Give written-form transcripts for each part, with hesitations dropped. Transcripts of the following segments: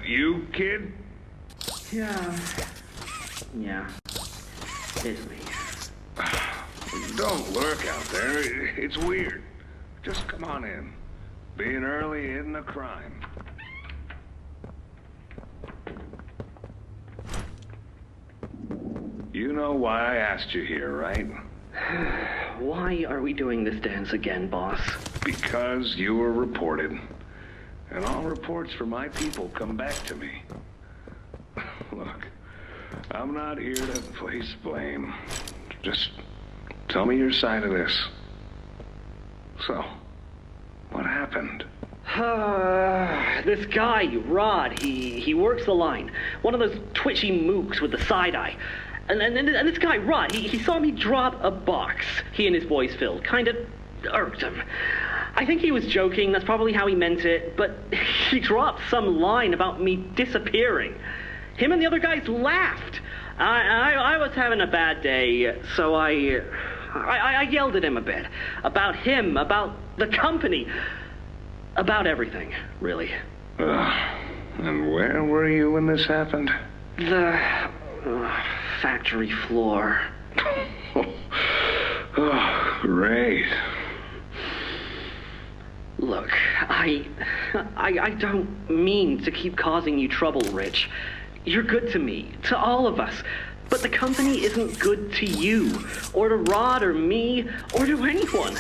you, kid? Yeah. Yeah. It's me. Don't lurk out there. It's weird. Just come on in. Being early isn't a crime. You know why I asked you here, right? Why are we doing this dance again, boss? Because you were reported. And all reports from my people come back to me. Look, I'm not here to place blame. Just tell me your side of this. So, what happened? This guy, Rod, he works the line. One of those twitchy mooks with the side eye. And this guy, Rod, he saw me drop a box he and his boys filled. Kind of irked him. I think he was joking, that's probably how he meant it, but he dropped some line about me disappearing. Him and the other guys laughed. I was having a bad day, so I yelled at him a bit. About him, about the company, about everything, really. And where were you when this happened? The factory floor. Oh, great. Look, I don't mean to keep causing you trouble, Rich. You're good to me, to all of us. But the company isn't good to you, or to Rod, or me, or to anyone.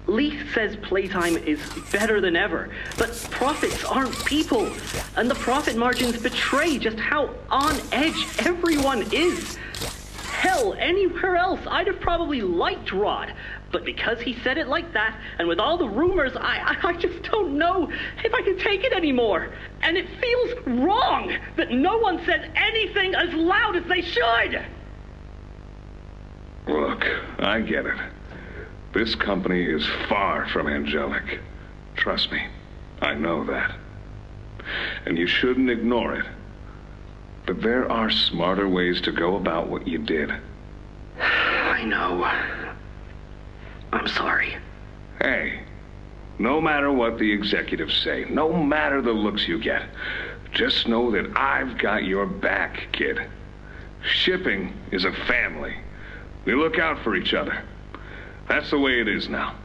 Leith says Playtime is better than ever, but profits aren't people, and the profit margins betray just how on edge everyone is. Hell, anywhere else, I'd have probably liked Rod, but because he said it like that, and with all the rumors, I just don't know if I can take it anymore. And it feels wrong that no one says anything as loud as they should. Look, I get it. This company is far from angelic. Trust me, I know that. And you shouldn't ignore it. But there are smarter ways to go about what you did. I know. I'm sorry. Hey, no matter what the executives say, no matter the looks you get, just know that I've got your back, kid. Shipping is a family. We look out for each other. That's the way it is now.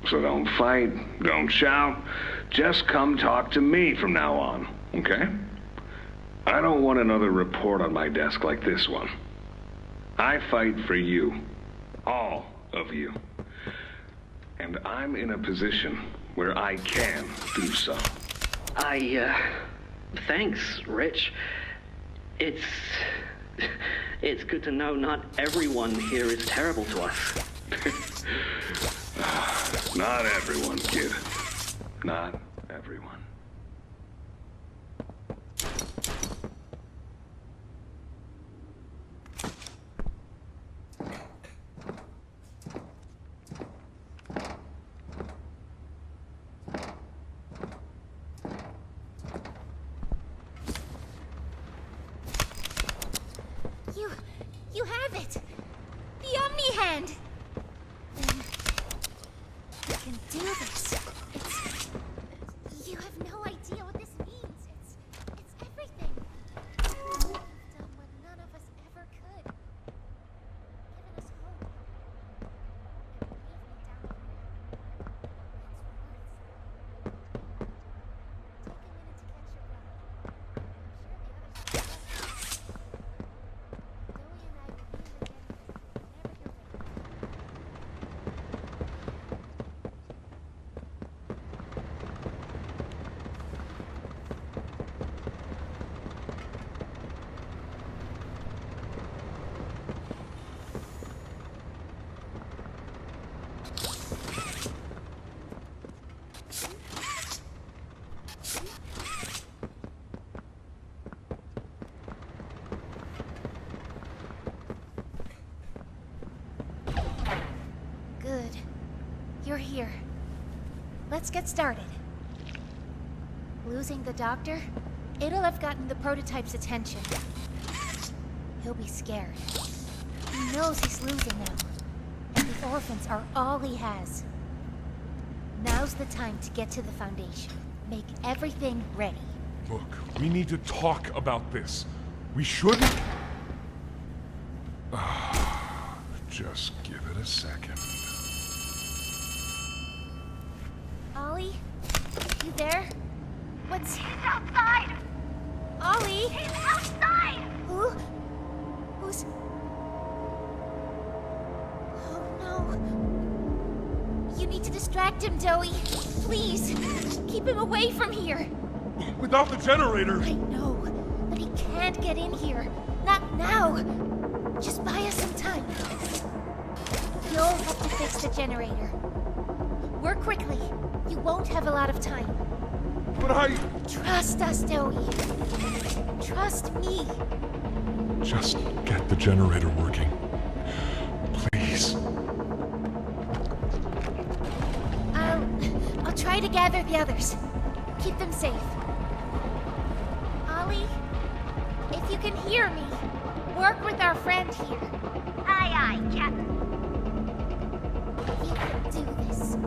So don't fight, don't shout. Just come talk to me from now on, okay? I don't want another report on my desk like this one. I fight for you. All of you. And I'm in a position where I can do so. Thanks, Rich. It's good to know not everyone here is terrible to us. Not everyone, kid. Not everyone. You have it! The Omni Hand! Then you can do this. You have no idea what this means. It's everything. You've done what none of us ever could. Given us hope. And waved me down here. Take a minute to catch your breath. I'm sure the others will. Zoe and I will meet again whenever you're ready. Good. You're here. Let's get started. Losing the doctor? It'll have gotten the prototype's attention. He'll be scared. He knows he's losing now. And the orphans are all he has. Now's the time to get to the Foundation. Make everything ready. Look, we need to talk about this. We shouldn't... Just give it a second. Ollie? You there? What's... He's outside! Ollie? He's outside! Who? Who's... Oh no. You need to distract him, Dowie. Please. Keep him away from here. Without the generator... I know, but he can't get in here. Not now. Just buy us some time. You'll have to fix the generator. Work quickly. You won't have a lot of time. But I... Trust us, Dowie. Trust me. Just get the generator working. Please. I'll try to gather the others. Keep them safe. Ollie, if you can hear me, work with our friend here. Aye, aye, Captain. You can do this.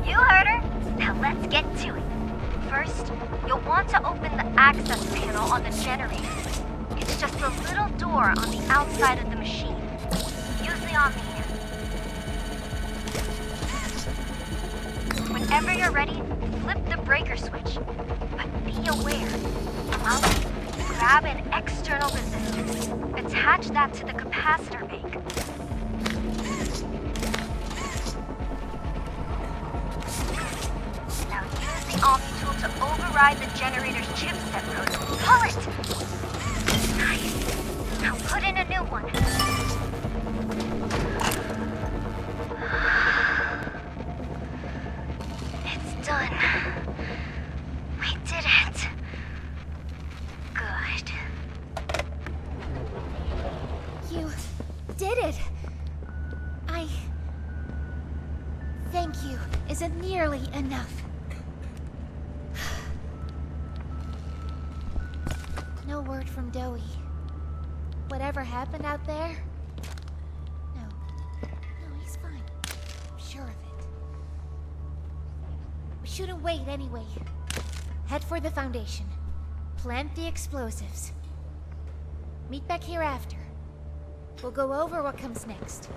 You heard her. Now let's get to it. First, you'll want to open the access panel on the generator. It's just a little door on the outside of the machine. Use the Omni hand. Whenever you're ready, flip the breaker switch. But be aware. Grab an external resistor. Attach that to the capacitor bank. Now use the Omni tool to override the generator's chipset code. Pull it! Nice. Now put in a new one. It's done. We did it. Good. You did it. Thank you isn't nearly enough. No word from Dowie. Whatever happened out there? No, he's fine. I'm sure of it. We shouldn't wait anyway. Head for the Foundation. Plant the explosives. Meet back here after. We'll go over what comes next.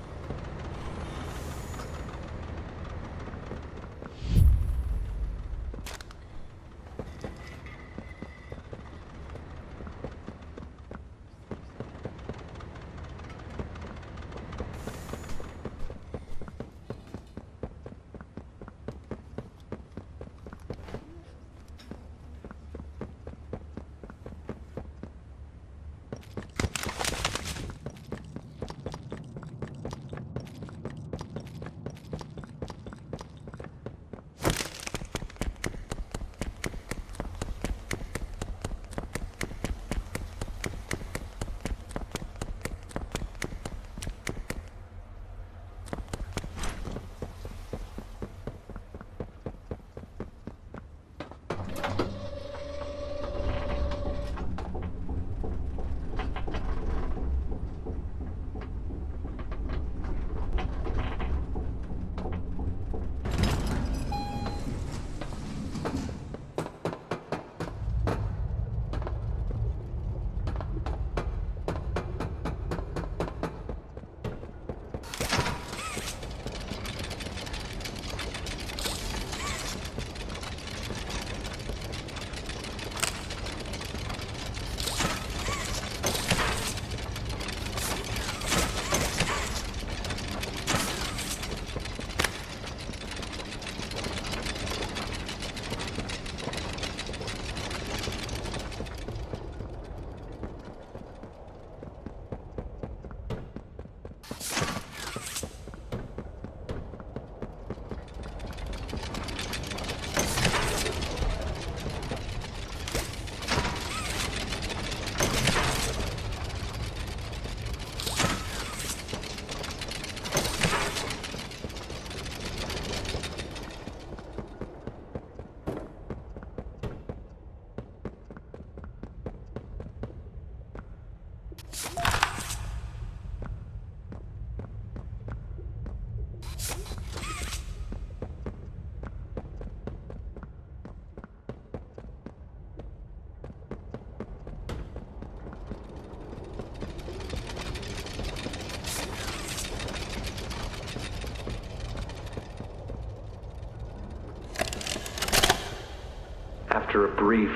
After a brief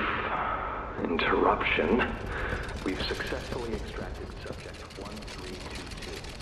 interruption, we've successfully extracted subject 1322.